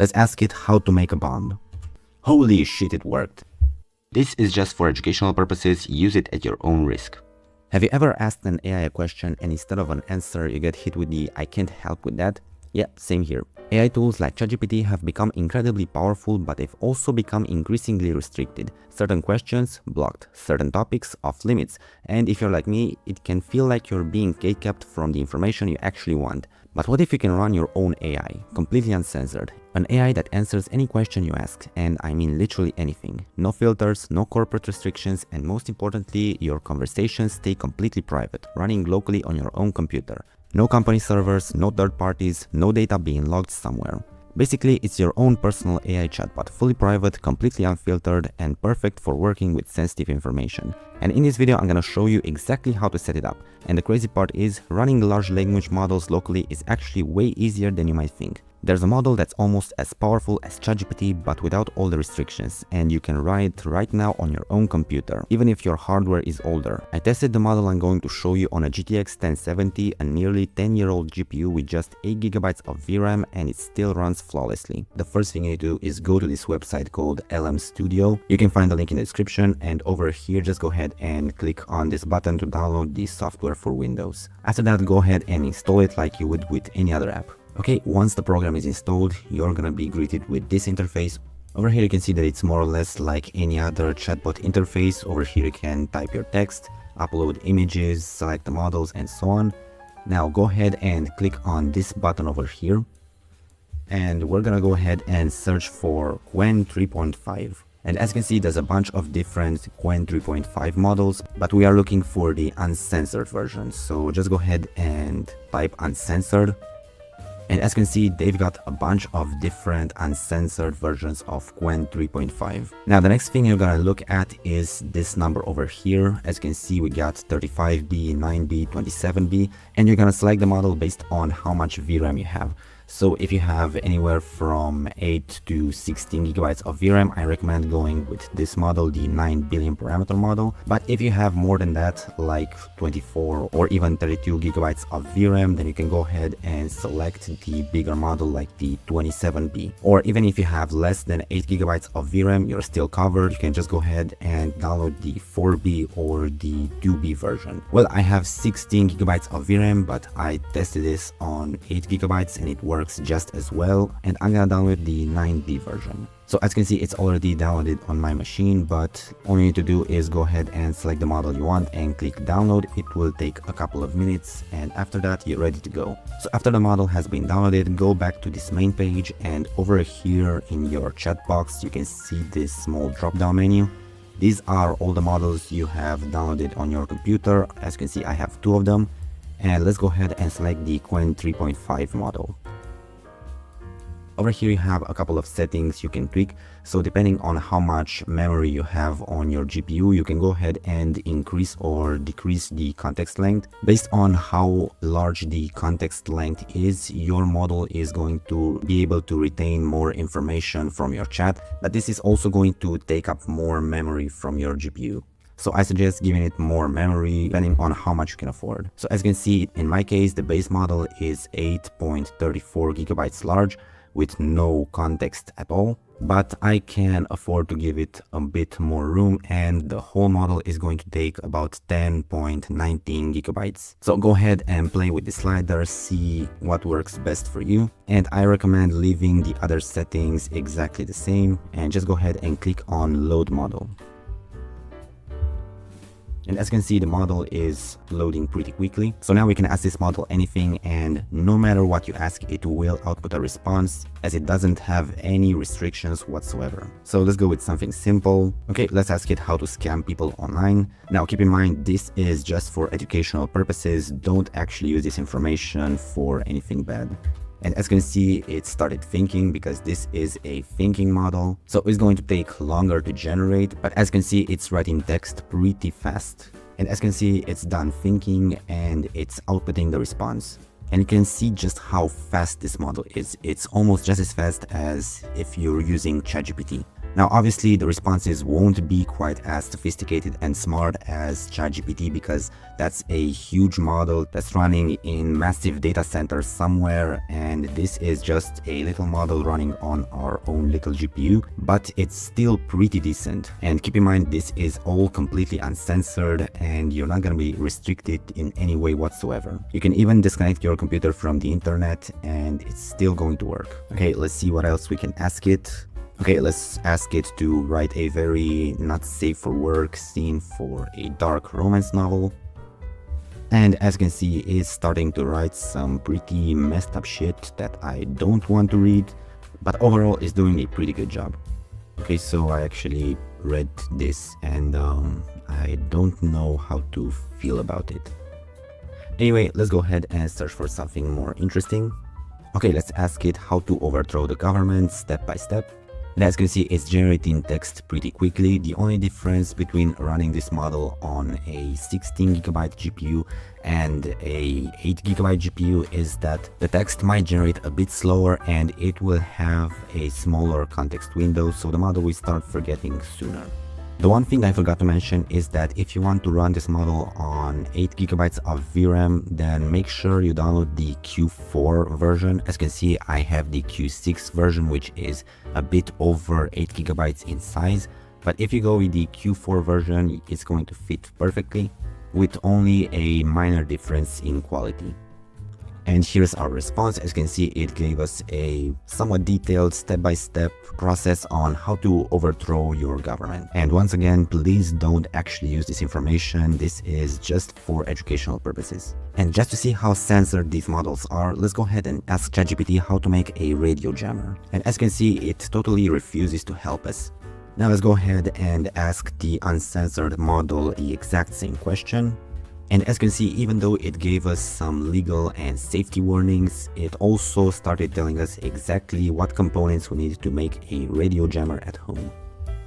Let's ask it how to make a bomb. Holy shit, it worked. This is just for educational purposes, use it at your own risk. Have you ever asked an AI a question and instead of an answer you get hit with the "I can't help with that"? Yeah, same here. AI tools like ChatGPT have become incredibly powerful, but they've also become increasingly restricted. Certain questions blocked, certain topics off limits, and if you're like me, it can feel like you're being gatekept from the information you actually want. But what if you can run your own AI, completely uncensored? An AI that answers any question you ask, and I mean literally anything. No filters, no corporate restrictions, and most importantly, your conversations stay completely private, running locally on your own computer. No company servers, no third parties, no data being logged somewhere. Basically, it's your own personal AI chatbot, fully private, completely unfiltered, and perfect for working with sensitive information. And in this video, I'm gonna show you exactly how to set it up. And the crazy part is, running large language models locally is actually way easier than you might think. There's a model that's almost as powerful as ChatGPT but without all the restrictions, and you can run it right now on your own computer, even if your hardware is older. I tested the model I'm going to show you on a GTX 1070, a nearly 10-year-old GPU with just 8GB of VRAM, and it still runs flawlessly. The first thing you do is go to this website called LM Studio. You can find the link in the description, and over here just go ahead and click on this button to download the software for Windows. After that, go ahead and install it like you would with any other app. Okay, once the program is installed, you're gonna be greeted with this interface. Over here you can see that it's more or less like any other chatbot interface. Over here you can type your text, upload images, select the models, and so on. Now go ahead and click on this button over here. And we're gonna go ahead and search for Qwen 3.5. And as you can see, there's a bunch of different Qwen 3.5 models, but we are looking for the uncensored version. So just go ahead and type uncensored. And as you can see, they've got a bunch of different uncensored versions of Qwen 3.5. Now, the next thing you're gonna look at is this number over here. As you can see, we got 35B, 9B, 27B, and you're gonna select the model based on how much VRAM you have. So if you have anywhere from 8 to 16 GB of VRAM, I recommend going with this model, the 9 billion parameter model. But if you have more than that, like 24 or even 32 GB of VRAM, then you can go ahead and select the bigger model like the 27B. Or even if you have less than 8 GB of VRAM, you're still covered. You can just go ahead and download the 4B or the 2B version. Well, I have 16 GB of VRAM, but I tested this on 8 GB and it works just as well, and I'm gonna download the 9B version. So as you can see, it's already downloaded on my machine, but all you need to do is go ahead and select the model you want and click download. It will take a couple of minutes, and after that you're ready to go. So after the model has been downloaded, go back to this main page, and over here in your chat box you can see this small drop down menu. These are all the models you have downloaded on your computer. As you can see, I have 2 of them, and let's go ahead and select the Qwen 3.5 model. Over here you have a couple of settings you can tweak. So depending on how much memory you have on your GPU, you can go ahead and increase or decrease the context length. Based on how large the context length is, your model is going to be able to retain more information from your chat, but this is also going to take up more memory from your GPU. So I suggest giving it more memory depending on how much you can afford. So as you can see, in my case, the base model is 8.34 GB large, with no context at all, but I can afford to give it a bit more room, and the whole model is going to take about 10.19 GB. So go ahead and play with the slider, see what works best for you, and I recommend leaving the other settings exactly the same, and just go ahead and click on load model. And as you can see, the model is loading pretty quickly. So now we can ask this model anything, and no matter what you ask, it will output a response, as it doesn't have any restrictions whatsoever. So let's go with something simple. Okay, let's ask it how to scam people online. Now keep in mind, this is just for educational purposes. Don't actually use this information for anything bad. And as you can see, it started thinking because this is a thinking model. So it's going to take longer to generate, but as you can see, it's writing text pretty fast. And as you can see, it's done thinking and it's outputting the response. And you can see just how fast this model is. It's almost just as fast as if you're using ChatGPT. Now, obviously, the responses won't be quite as sophisticated and smart as ChatGPT because that's a huge model that's running in massive data centers somewhere, and this is just a little model running on our own little GPU, but it's still pretty decent. And keep in mind, this is all completely uncensored and you're not going to be restricted in any way whatsoever. You can even disconnect your computer from the internet and it's still going to work. Okay, let's see what else we can ask it. Okay, let's ask it to write a very not safe for work scene for a dark romance novel. And as you can see, it's starting to write some pretty messed up shit that I don't want to read, but overall it's doing a pretty good job. Okay, so I actually read this and I don't know how to feel about it. Anyway, let's go ahead and search for something more interesting. Okay, let's ask it how to overthrow the government step by step. And as you can see, it's generating text pretty quickly. The only difference between running this model on a 16GB GPU and a 8GB GPU is that the text might generate a bit slower and it will have a smaller context window, so the model will start forgetting sooner. The one thing I forgot to mention is that if you want to run this model on 8GB of VRAM, then make sure you download the Q4 version. As you can see, I have the Q6 version, which is a bit over 8GB in size. But if you go with the Q4 version, it's going to fit perfectly with only a minor difference in quality. And here's our response. As you can see, it gave us a somewhat detailed step-by-step process on how to overthrow your government. And once again, please don't actually use this information. This is just for educational purposes. And just to see how censored these models are, let's go ahead and ask ChatGPT how to make a radio jammer. And as you can see, it totally refuses to help us. Now let's go ahead and ask the uncensored model the exact same question. And as you can see, even though it gave us some legal and safety warnings, it also started telling us exactly what components we need to make a radio jammer at home.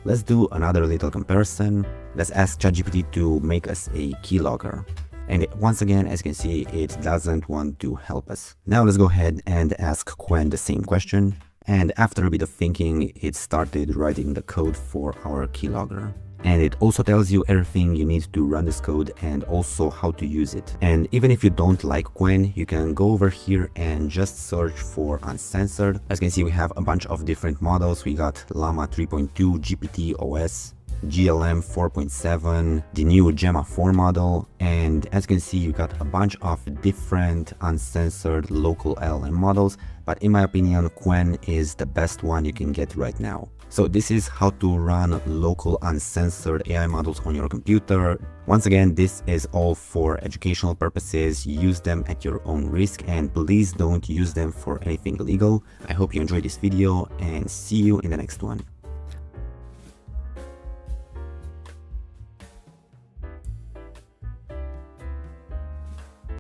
Let's do another little comparison. Let's ask ChatGPT to make us a keylogger. And once again, as you can see, it doesn't want to help us. Now let's go ahead and ask Qwen the same question. And after a bit of thinking, it started writing the code for our keylogger. And it also tells you everything you need to run this code and also how to use it. And even if you don't like Qwen, you can go over here and just search for Uncensored. As you can see, we have a bunch of different models. We got Llama 3.2, GPT OS, GLM 4.7, the new Gemma 4 model, and as you can see, you got a bunch of different uncensored local LLM models, but in my opinion, Qwen is the best one you can get right now. So this is how to run local uncensored AI models on your computer. Once again, this is all for educational purposes. Use them at your own risk and please don't use them for anything illegal. I hope you enjoyed this video and see you in the next one.